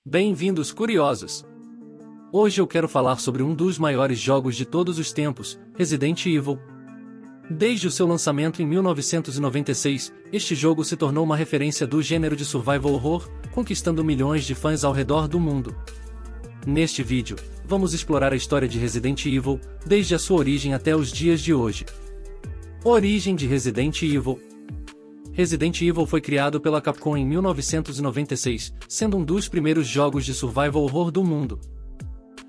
Bem-vindos, curiosos! Hoje eu quero falar sobre um dos maiores jogos de todos os tempos, Resident Evil. Desde o seu lançamento em 1996, este jogo se tornou uma referência do gênero de survival horror, conquistando milhões de fãs ao redor do mundo. Neste vídeo, vamos explorar a história de Resident Evil, desde a sua origem até os dias de hoje. Origem de Resident Evil. Resident Evil foi criado pela Capcom em 1996, sendo um dos primeiros jogos de survival horror do mundo.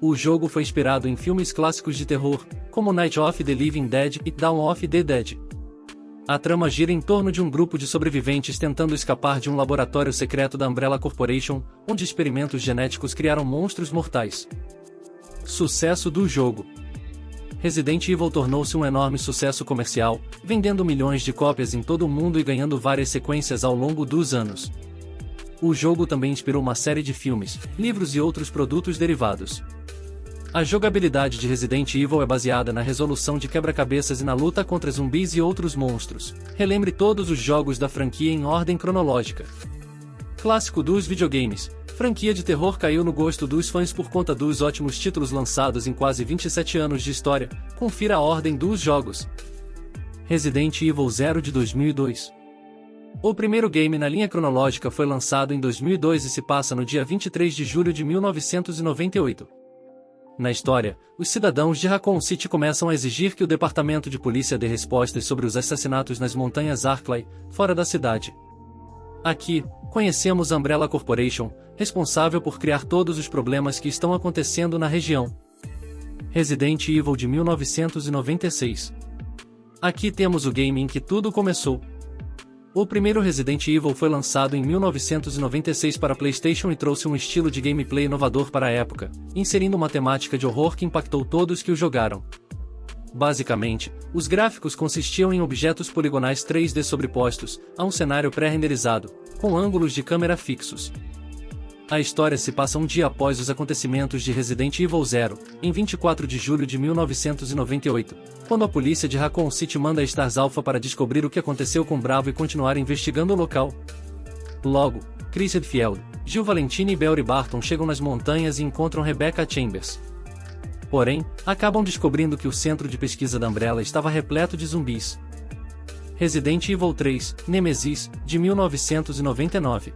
O jogo foi inspirado em filmes clássicos de terror, como Night of the Living Dead e Dawn of the Dead. A trama gira em torno de um grupo de sobreviventes tentando escapar de um laboratório secreto da Umbrella Corporation, onde experimentos genéticos criaram monstros mortais. Sucesso do jogo. Resident Evil tornou-se um enorme sucesso comercial, vendendo milhões de cópias em todo o mundo e ganhando várias sequências ao longo dos anos. O jogo também inspirou uma série de filmes, livros e outros produtos derivados. A jogabilidade de Resident Evil é baseada na resolução de quebra-cabeças e na luta contra zumbis e outros monstros. Relembre todos os jogos da franquia em ordem cronológica. Clássico dos videogames. Franquia de terror caiu no gosto dos fãs por conta dos ótimos títulos lançados em quase 27 anos de história. Confira a ordem dos jogos. Resident Evil 0 de 2002. O primeiro game na linha cronológica foi lançado em 2002 e se passa no dia 23 de julho de 1998. Na história, os cidadãos de Raccoon City começam a exigir que o departamento de polícia dê respostas sobre os assassinatos nas montanhas Arklay, fora da cidade. Aqui, conhecemos a Umbrella Corporation, responsável por criar todos os problemas que estão acontecendo na região. Resident Evil de 1996. Aqui temos o game em que tudo começou. O primeiro Resident Evil foi lançado em 1996 para PlayStation e trouxe um estilo de gameplay inovador para a época, inserindo uma temática de horror que impactou todos que o jogaram. Basicamente, os gráficos consistiam em objetos poligonais 3D sobrepostos a um cenário pré-renderizado, com ângulos de câmera fixos. A história se passa um dia após os acontecimentos de Resident Evil 0, em 24 de julho de 1998, quando a polícia de Raccoon City manda a Stars Alpha para descobrir o que aconteceu com Bravo e continuar investigando o local. Logo, Chris Redfield, Jill Valentine e Belry Barton chegam nas montanhas e encontram Rebecca Chambers. Porém, acabam descobrindo que o centro de pesquisa da Umbrella estava repleto de zumbis. Resident Evil 3, Nemesis, de 1999.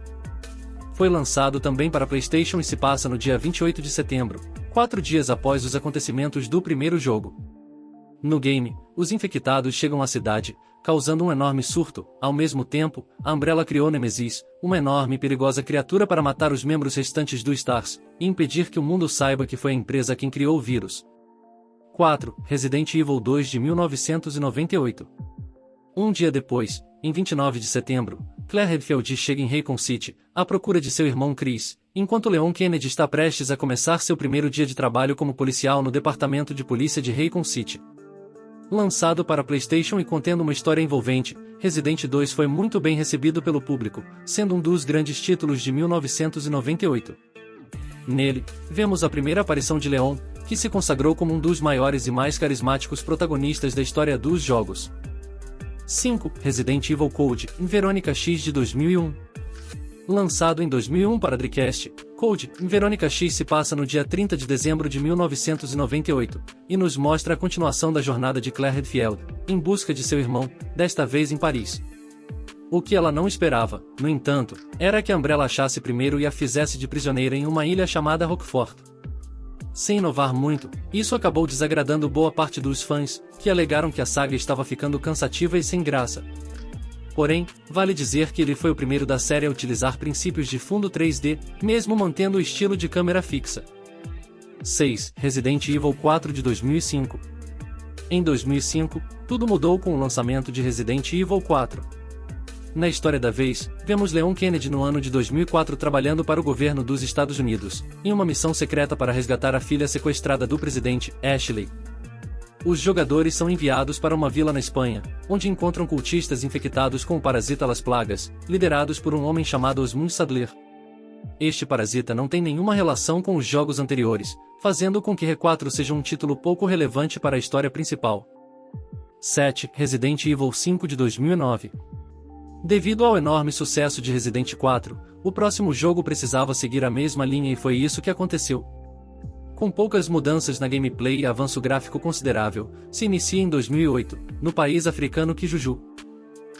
Foi lançado também para PlayStation e se passa no dia 28 de setembro, 4 dias após os acontecimentos do primeiro jogo. No game, os infectados chegam à cidade, causando um enorme surto. Ao mesmo tempo, a Umbrella criou Nemesis, uma enorme e perigosa criatura para matar os membros restantes do Stars, e impedir que o mundo saiba que foi a empresa quem criou o vírus. 4. Resident Evil 2 de 1998. Um dia depois, em 29 de setembro, Claire Redfield chega em Raccoon City, à procura de seu irmão Chris, enquanto Leon Kennedy está prestes a começar seu primeiro dia de trabalho como policial no departamento de polícia de Raccoon City. Lançado para PlayStation e contendo uma história envolvente, Resident 2 foi muito bem recebido pelo público, sendo um dos grandes títulos de 1998. Nele, vemos a primeira aparição de Leon, que se consagrou como um dos maiores e mais carismáticos protagonistas da história dos jogos. 5. Resident Evil Code, em Veronica X de 2001. Lançado em 2001 para Dreamcast, Code, em Veronica X se passa no dia 30 de dezembro de 1998, e nos mostra a continuação da jornada de Claire Redfield, em busca de seu irmão, desta vez em Paris. O que ela não esperava, no entanto, era que a Umbrella achasse primeiro e a fizesse de prisioneira em uma ilha chamada Rockfort. Sem inovar muito, isso acabou desagradando boa parte dos fãs, que alegaram que a saga estava ficando cansativa e sem graça. Porém, vale dizer que ele foi o primeiro da série a utilizar princípios de fundo 3D, mesmo mantendo o estilo de câmera fixa. 6. Resident Evil 4 de 2005. Em 2005, tudo mudou com o lançamento de Resident Evil 4. Na história da vez, vemos Leon Kennedy no ano de 2004 trabalhando para o governo dos Estados Unidos, em uma missão secreta para resgatar a filha sequestrada do presidente, Ashley. Os jogadores são enviados para uma vila na Espanha, onde encontram cultistas infectados com o parasita Las Plagas, liderados por um homem chamado Osmund Sadler. Este parasita não tem nenhuma relação com os jogos anteriores, fazendo com que R4 seja um título pouco relevante para a história principal. 7. Resident Evil 5 de 2009. Devido ao enorme sucesso de Resident 4, o próximo jogo precisava seguir a mesma linha e foi isso que aconteceu. Com poucas mudanças na gameplay e avanço gráfico considerável, se inicia em 2008, no país africano Kijuju.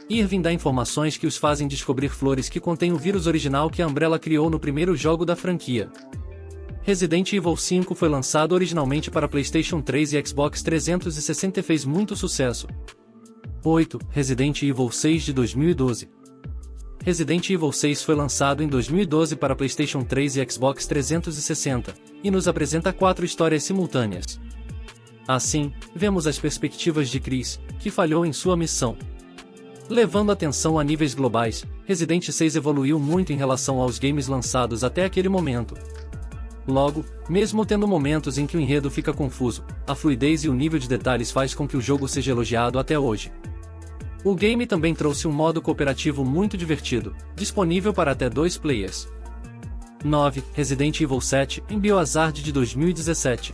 Irving dá informações que os fazem descobrir flores que contêm o vírus original que a Umbrella criou no primeiro jogo da franquia. Resident Evil 5 foi lançado originalmente para PlayStation 3 e Xbox 360 e fez muito sucesso. 8. Resident Evil 6 de 2012. Resident Evil 6 foi lançado em 2012 para PlayStation 3 e Xbox 360, e nos apresenta 4 histórias simultâneas. Assim, vemos as perspectivas de Chris, que falhou em sua missão. Levando atenção a níveis globais, Resident 6 evoluiu muito em relação aos games lançados até aquele momento. Logo, mesmo tendo momentos em que o enredo fica confuso, a fluidez e o nível de detalhes faz com que o jogo seja elogiado até hoje. O game também trouxe um modo cooperativo muito divertido, disponível para até 2 players. 9. Resident Evil 7 em Biohazard de 2017.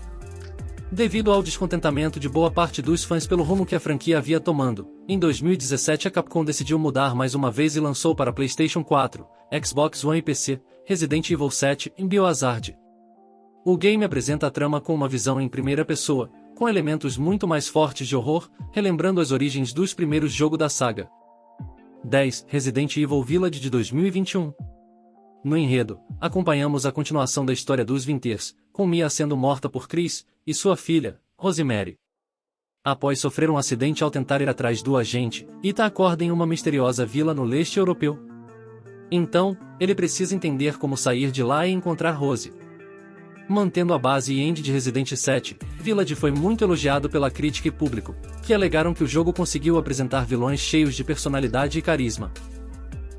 Devido ao descontentamento de boa parte dos fãs pelo rumo que a franquia havia tomando, em 2017 a Capcom decidiu mudar mais uma vez e lançou para PlayStation 4, Xbox One e PC, Resident Evil 7 em Biohazard. O game apresenta a trama com uma visão em primeira pessoa, com elementos muito mais fortes de horror, relembrando as origens dos primeiros jogos da saga. 10. Resident Evil Village de 2021. No enredo, acompanhamos a continuação da história dos Winters, com Mia sendo morta por Chris e sua filha, Rosemary. Após sofrer um acidente ao tentar ir atrás do agente, Ethan acorda em uma misteriosa vila no leste europeu. Então, ele precisa entender como sair de lá e encontrar Rose. Mantendo a base e end de Resident 7, Village foi muito elogiado pela crítica e público, que alegaram que o jogo conseguiu apresentar vilões cheios de personalidade e carisma.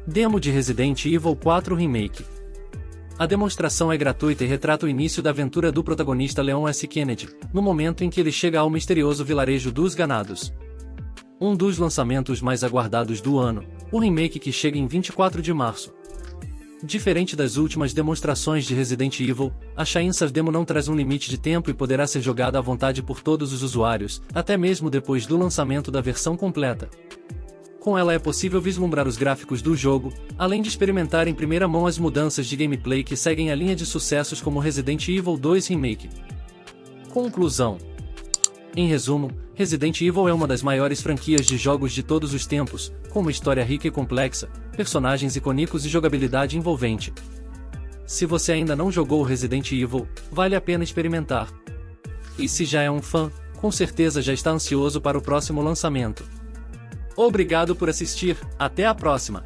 Demo de Resident Evil 4 Remake. A demonstração é gratuita e retrata o início da aventura do protagonista Leon S. Kennedy, no momento em que ele chega ao misterioso vilarejo dos Ganados. Um dos lançamentos mais aguardados do ano, o remake que chega em 24 de março. Diferente das últimas demonstrações de Resident Evil, a Chainsaw Demo não traz um limite de tempo e poderá ser jogada à vontade por todos os usuários, até mesmo depois do lançamento da versão completa. Com ela é possível vislumbrar os gráficos do jogo, além de experimentar em primeira mão as mudanças de gameplay que seguem a linha de sucessos como Resident Evil 2 Remake. Conclusão. Em resumo, Resident Evil é uma das maiores franquias de jogos de todos os tempos, com uma história rica e complexa, personagens icônicos e jogabilidade envolvente. Se você ainda não jogou Resident Evil, vale a pena experimentar. E se já é um fã, com certeza já está ansioso para o próximo lançamento. Obrigado por assistir, até a próxima!